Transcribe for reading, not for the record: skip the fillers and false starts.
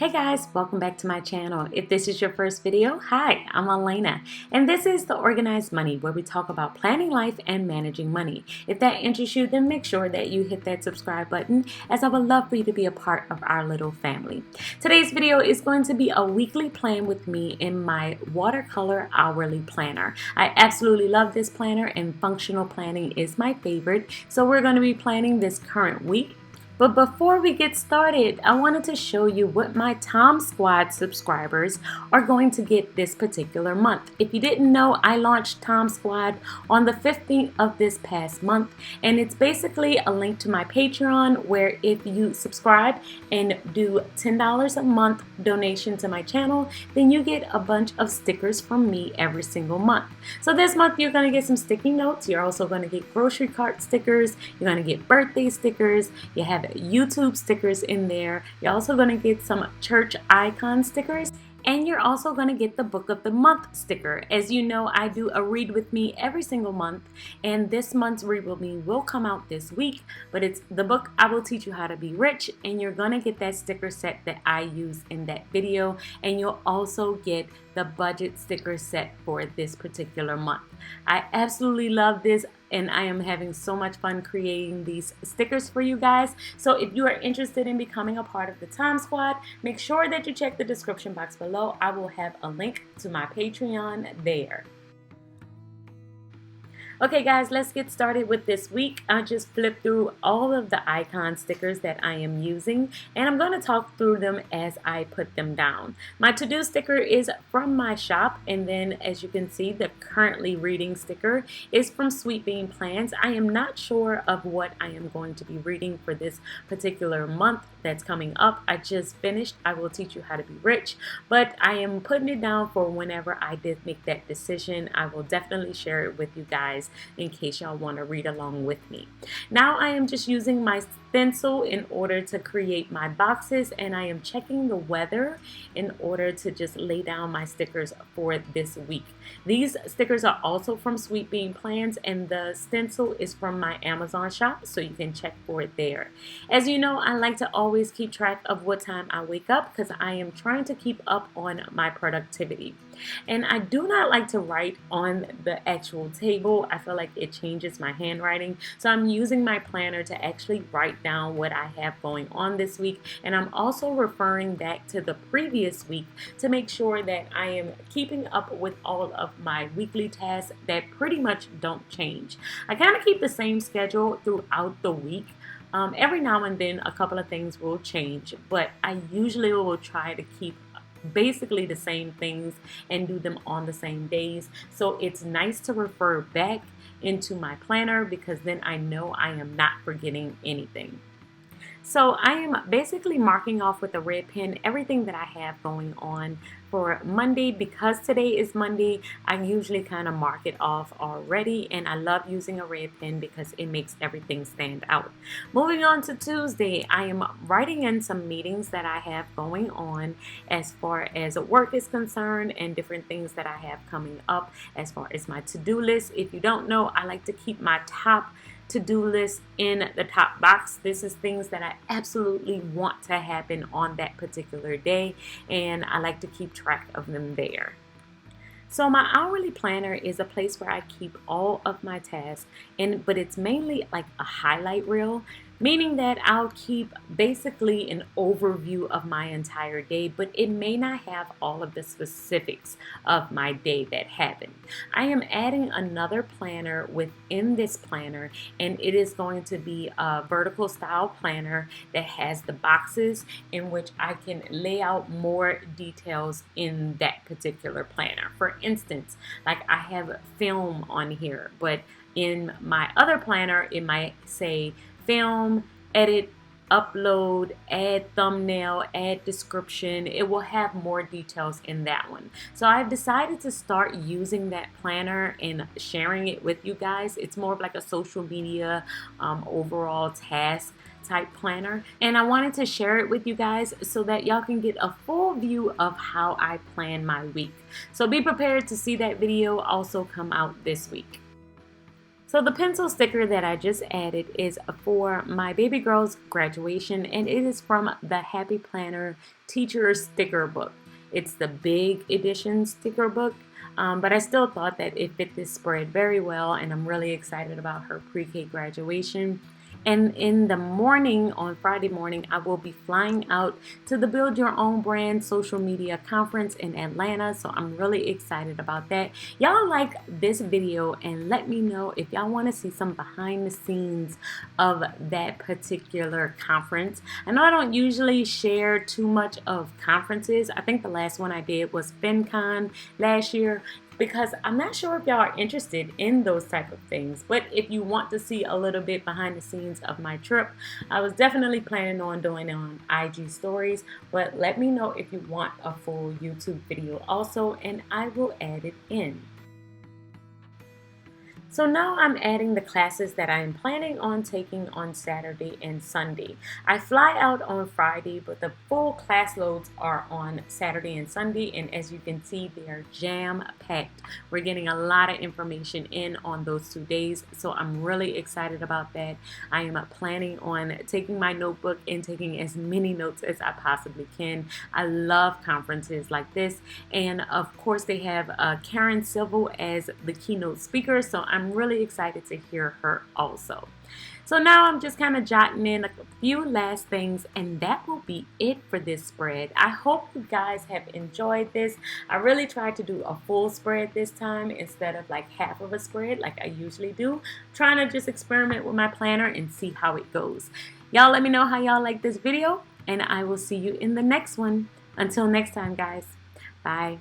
Hey guys, welcome back to my channel. If this is your first video, hi, I'm Alaina, and this is The Organized Money, where we talk about planning life and managing money. If that interests you, then make sure that you hit that subscribe button, as I would love for you to be a part of our little family. Today's video is going to be a weekly plan with me in my watercolor hourly planner. I absolutely love this planner, and functional planning is my favorite, so we're going to be planning this current week. But before we get started, I wanted to show you what my Tom Squad subscribers are going to get this particular month. If you didn't know, I launched Tom Squad on the 15th of this past month, and it's basically a link to my Patreon where if you subscribe and do $10 a month donation to my channel, then you get a bunch of stickers from me every single month. So this month you're going to get some sticky notes. You're also going to get grocery cart stickers. You're going to get birthday stickers. You have YouTube stickers in there. You're also going to get some church icon stickers, and you're also going to get the book of the month sticker. As you know, I do a read with me every single month, and this month's read with me will come out this week, but it's the book I Will Teach You How to Be Rich, and you're going to get that sticker set that I use in that video, and you'll also get the budget sticker set for this particular month. I absolutely love this, and I am having so much fun creating these stickers for you guys. So if you are interested in becoming a part of the Tom Squad, make sure that you check the description box below. I will have a link to my Patreon there. Okay guys, let's get started with this week. I just flipped through all of the icon stickers that I am using, and I'm going to talk through them as I put them down. My to-do sticker is from my shop, and then as you can see, the currently reading sticker is from Sweet Bean Plans. I am not sure of what I am going to be reading for this particular month that's coming up. I just finished I Will Teach You How to Be Rich, but I am putting it down for whenever I did make that decision. I will definitely share it with you guys in case y'all want to read along with me. Now I am just using my stencil in order to create my boxes, and I am checking the weather in order to just lay down my stickers for this week. These stickers are also from Sweet Bean Plans, and the stencil is from my Amazon shop, so you can check for it there. As you know, I like to always keep track of what time I wake up because I am trying to keep up on my productivity. And I do not like to write on the actual table. I feel like it changes my handwriting. So I'm using my planner to actually write down what I have going on this week. And I'm also referring back to the previous week to make sure that I am keeping up with all of my weekly tasks that pretty much don't change. I kind of keep the same schedule throughout the week. Every now and then a couple of things will change, but I usually will try to keep basically the same things and do them on the same days. So it's nice to refer back into my planner because then I know I am not forgetting anything. So I am basically marking off with a red pen everything that I have going on for Monday. Because today is Monday, I usually kind of mark it off already, and I love using a red pen because it makes everything stand out. Moving on to Tuesday, I am writing in some meetings that I have going on as far as work is concerned and different things that I have coming up as far as my to-do list. If you don't know, I like to keep my top to-do list in the top box. This is things that I absolutely want to happen on that particular day, and I like to keep track of them there. So my hourly planner is a place where I keep all of my tasks, but it's mainly like a highlight reel, meaning that I'll keep basically an overview of my entire day, but it may not have all of the specifics of my day that happened. I am adding another planner within this planner, and it is going to be a vertical style planner that has the boxes in which I can lay out more details in that particular planner. For instance, like I have film on here, but in my other planner, it might say film, edit, upload, add thumbnail, add description. It will have more details in that one. So I've decided to start using that planner and sharing it with you guys. It's more of like a social media overall task type planner, and I wanted to share it with you guys so that y'all can get a full view of how I plan my week. So be prepared to see that video also come out this week. So the pencil sticker that I just added is for my baby girl's graduation, and it is from the Happy Planner Teacher Sticker Book. It's the big edition sticker book, but I still thought that it fit this spread very well, and I'm really excited about her pre-K graduation. And in the morning, on Friday morning, I will be flying out to the Build Your Own Brand social media conference in Atlanta. So I'm really excited about that. Y'all like this video and let me know if y'all want to see some behind the scenes of that particular conference. I know I don't usually share too much of conferences. I think the last one I did was FinCon last year, because I'm not sure if y'all are interested in those type of things. But if you want to see a little bit behind the scenes of my trip, I was definitely planning on doing it on IG stories, but let me know if you want a full YouTube video also, and I will add it in. So now I'm adding the classes that I am planning on taking on Saturday and Sunday. I fly out on Friday, but the full class loads are on Saturday and Sunday, and as you can see, they are jam-packed. We're getting a lot of information in on those 2 days, so I'm really excited about that. I am planning on taking my notebook and taking as many notes as I possibly can. I love conferences like this, and of course they have Karen Civil as the keynote speaker, so I'm really excited to hear her also. So now I'm just kind of jotting in a few last things, and that will be it for this spread. I hope you guys have enjoyed this. I really tried to do a full spread this time instead of like half of a spread like I usually do. Trying to just experiment with my planner and see how it goes. Y'all let me know how y'all like this video, and I will see you in the next one. Until next time, guys. Bye.